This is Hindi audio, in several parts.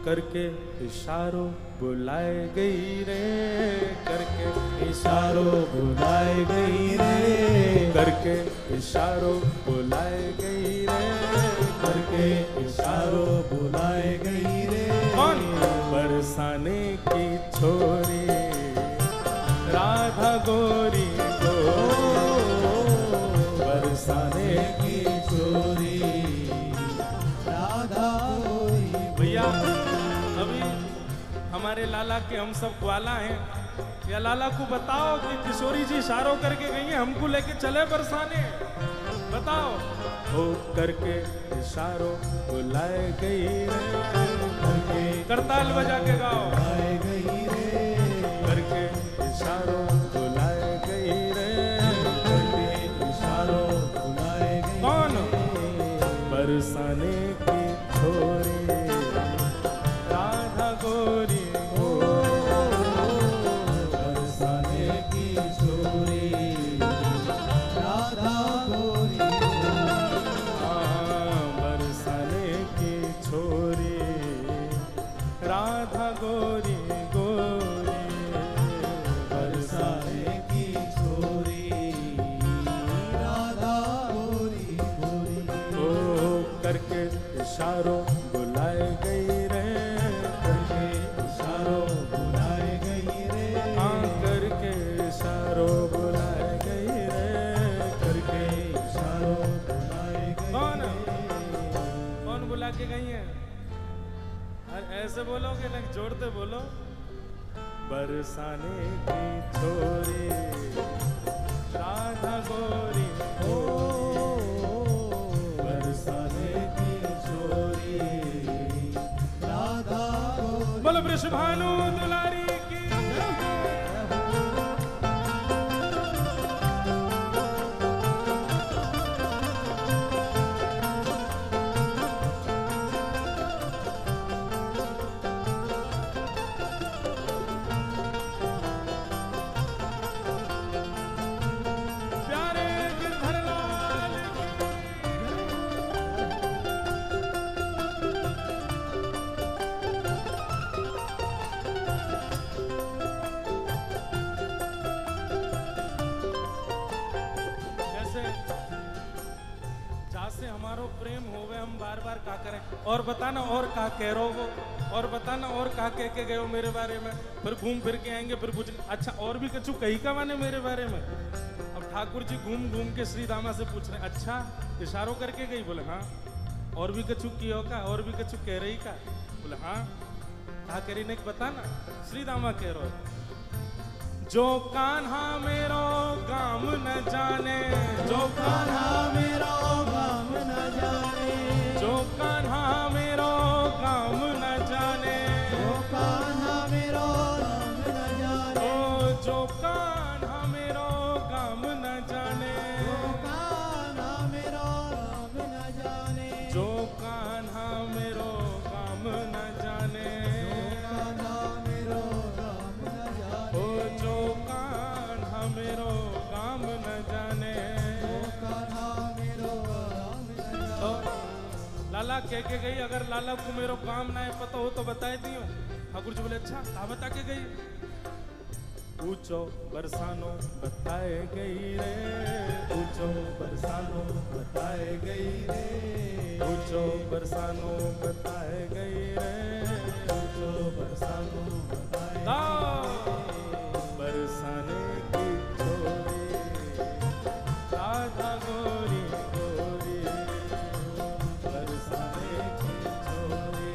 करके इशारों बुलाए गई रे, करके इशारों बुलाए गई रे, करके इशारों बुलाए गई रे, करके इशारों बुलाए गई रे। कौन? बरसाने की छोरी राधा गोरी को, बरसाने की छोरी राधा गोरी। भैया अभी हमारे लाला के हम सब ग्वाला हैं, या लाला को बताओ कि किशोरी जी इशारों करके गई हैं, हमको लेके चले बरसाने, बताओ। हो करके इशारों बुलाए गई रे, करके करताल बजा के गाओ, बुलाए गई रे, करके इशारों बुलाए गई रे, करके इशारों बुलाए गई। कौन? बरसाने की छोरी राधा गोरी हो, बरसाने की छोरी राधा गोरी हो, बरसाने की छोरी राधा गोरी गोरी, बरसाने की छोरी राधा गोरी गोरी। ओ करके इशारों बुलाए गई रे, करके इशारों बुलाए गई रे, हाँ करके इशारों बुलाए गई रे, करके इशारों बुलाए गई। कौन? कौन बुला के गई है? ऐसे बोलोगे ना, जोड़ते बोलो। बरसाने की छोरी राधा गोरी हो, बरसाने की छोरी राधा गोरी। बोलो वृषभानु दुलारी की। से हमारो प्रेम होवे, हम बार बार का करें, और बताना और का कह रो वो, और बताना और का कह के गए हो मेरे बारे में, फिर घूम फिर के आएंगे, फिर पूछ अच्छा और भी कछु कही का माने मेरे बारे में। अब ठाकुर जी घूम घूम के श्री दामा से पूछ रहे अच्छा इशारों करके गई? बोले हाँ। और भी कछु कियो का? और भी कछु कह रही का? बोले हाँ। कहा करी ने बताना। श्री दामा कह रो जो कान्हा मेरो काम न जाने, जो कान्हा मेरो काम न जाने, जो कान्हा मेरो काम न जाने, जो कान्हा मेरो काम न जाने, ओ जो कान्हा मेरो काम न जाने, जो कान्हा मेरो काम न जाने, जो कान्हा मेरो काम न जाने, मेरो काम न जाने। तो लाला कह के गई, अगर लाला को मेरो काम ना है पता हो तो बताए दियो। ठाकुर जी बोले अच्छा कहा बता के गई? पूछो बरसानो बताए गई रे, पूछो बरसानो बताए गई रे, पूछो बरसानो बताए गई रे, पूछो बरसानो बताए गई। बरसाने की छोरी राधा गोरी गोरी, बरसाने की छोरी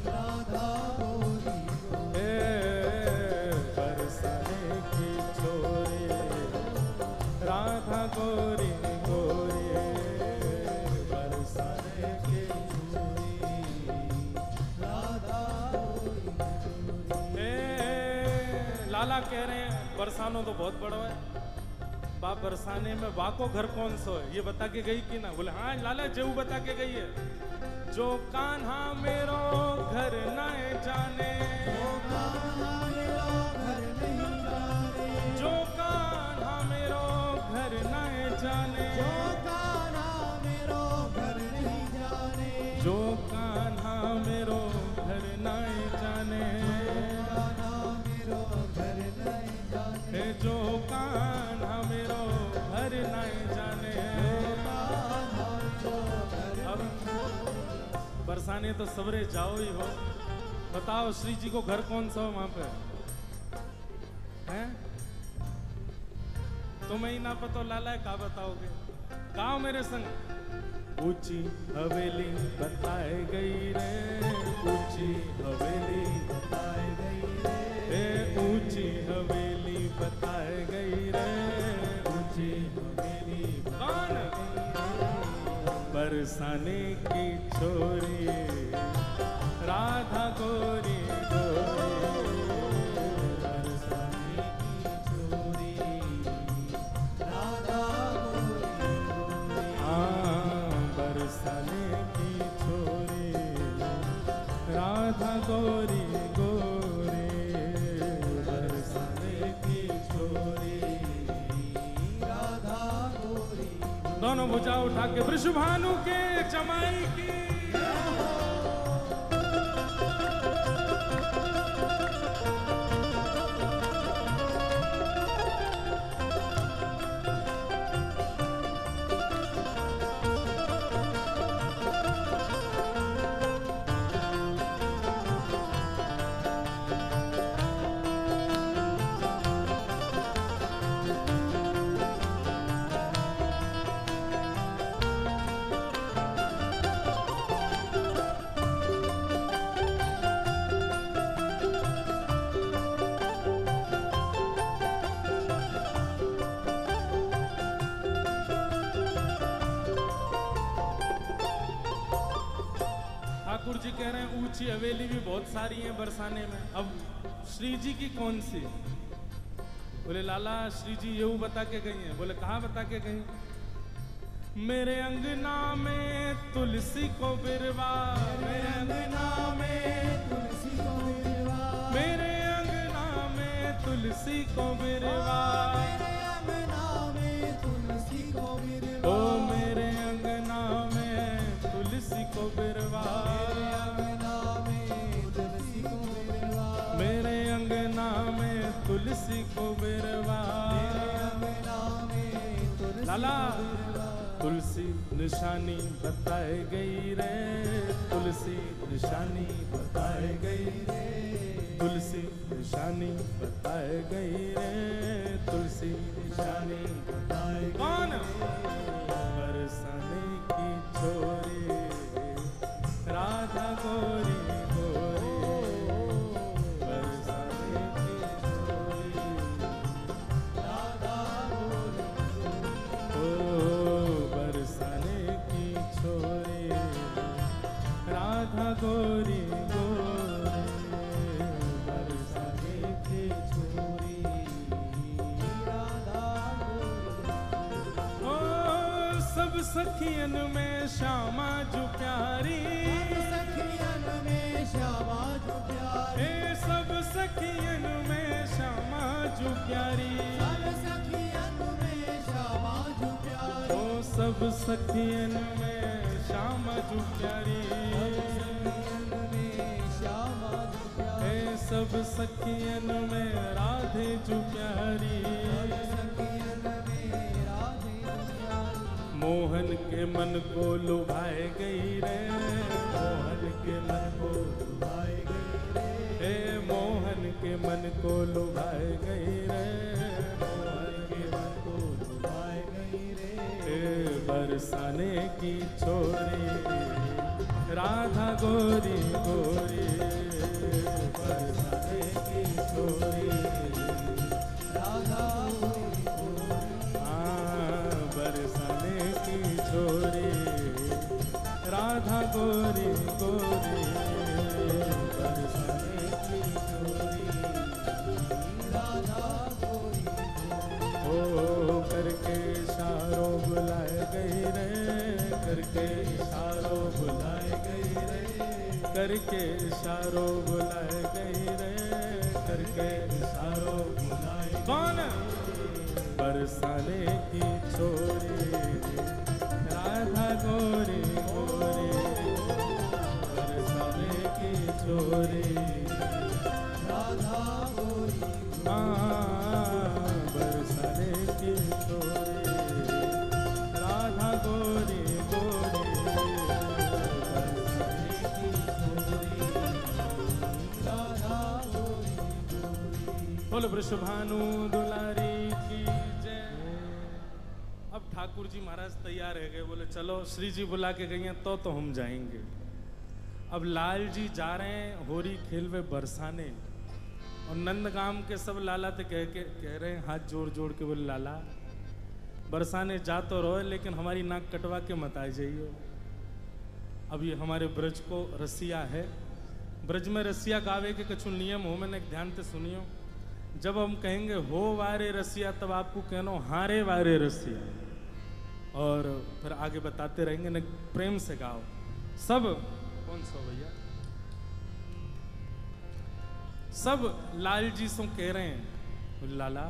राधा गोरी गोरी, बरसाने की छोरी राधा गोरी गोरी, बरसाने की छोरी राधा गोरी। लाला कह रहे हैं बरसानो तो बहुत बड़ा है, बाप बरसाने में बाको घर कौन सा है ये बता के गई कि ना? बोले हाँ लाला जेऊ बता के गई है। जो कान्हा मेरो घर न जाने, जो कान्हा मेरो घर नहीं जाने, जो कान्हा मेरो घर न जाने, जो कान्हा मेरो घर नहीं जाने, जो कान्हा मेरो तो सवरे जाओ ही हो। बताओ श्री जी को घर कौन सा हो वहां पे हैं? तुम्हें ही ना पता लाला है, का बताओगे? गाओ मेरे संग। ऊंची हवेली बताए गई रे, ऊंची हवेली बताए गई रे, ऊंची हवेली बताए गई रे, ऊंची हवेली बताए गई रे। बरसाने की छोरी राधा गोरी गोरी, बरसाने की छोरी राधा गोरी गोरी। हाँ बरसाने की छोरी राधा गोरी गोरी, बरसाने की छोरी राधा गोरी। दोनों भुजा उठा के वृषभानु के जमाई की। ठाकुर जी कह रहे हैं ऊंची हवेली भी बहुत सारी है बरसाने में, अब श्री जी की कौन सी? बोले लाला श्री जी ये बता के गई हैं। बोले कहाँ बता के गई? मेरे अंगना में तुलसी को बिरवा, मेरे अंगना में तुलसी को बिरवा, मेरे अंगना में तुलसी को बिरवा, मेरे अंगना में तुलसी को बिरवा, ओ मेरे अंगना में तुलसी को बिरवा, मेरे अंगना में तुलसी को बिरवा। लाला तुलसी निशानी बताए गई रे, तुलसी निशानी बताए गई रे, तुलसी निशानी बताए गई रे, तुलसी निशानी बताए गई। कौन? बरसाने की छोरी राधा गोरी गोरी, बरसाने की छोरी राधा गोरी गोरी, ओ बरसाने की छोरी राधा गोरी गोरी, बरसाने की छोरी राधा गोरी। ओ सब सखियन में श्यामा जो प्यारी, सखियन में श्यामा जो प्यारी, सब सखियन में श्यामा जो प्यारी, सब सखियन में श्यामा जो प्यारी, ओ सब सखियन में श्यामा जो प्यारी, सब सखियन में राधे जो प्यारी, मोहन के मन को लुभाए गई रे, मोहन के मन को लुभाए गई रे, मोहन के मन को लुभाए गई रे, मोहन के मन को लुभाए गई रे, बरसाने की छोरी राधा गोरी गोरी, बरसाने की छोरी राधा गोरी गोरी। हाँ बरसाने की छोरी राधा गोरी गोरी, बरसाने की छोरी राधा गोरी गोरी। ओ करके इशारों बुलाए गई रे, करके इशारों बुलाए गई रे, करके इशारों बुलाए गई रे, करके इशारों बुलाए। कौन? बरसाने की छोरी राधा गोरी गोरी, बरसाने की छोरी राधा गोरी। हाँ बरसाने की छोरी राधा गोरी गोरी, बरसाने की बोलो वृषभानु दुलारी की जय। अब ठाकुर जी महाराज तैयार है गए, बोले चलो श्री जी बुला के गई हैं तो हम जाएंगे। अब लाल जी जा रहे हैं होरी खेलवे बरसाने, और नंदगाम के सब लाला तो कह रहे हैं हाथ जोड़ जोड़ के, बोले लाला बरसाने जा तो रहो लेकिन हमारी नाक कटवा के मत आ जाइयो। अब ये हमारे ब्रज को रसिया है, ब्रज में रसिया गावे के कुछ नियम हो, मैंने ध्यान से सुनियो। जब हम कहेंगे हो वारे रसिया तब आपको कहना हारे वारे रसिया, और फिर आगे बताते रहेंगे न, प्रेम से गाओ सब। कौन सा भैया? सब लाल जी से कह रहे हैं लाला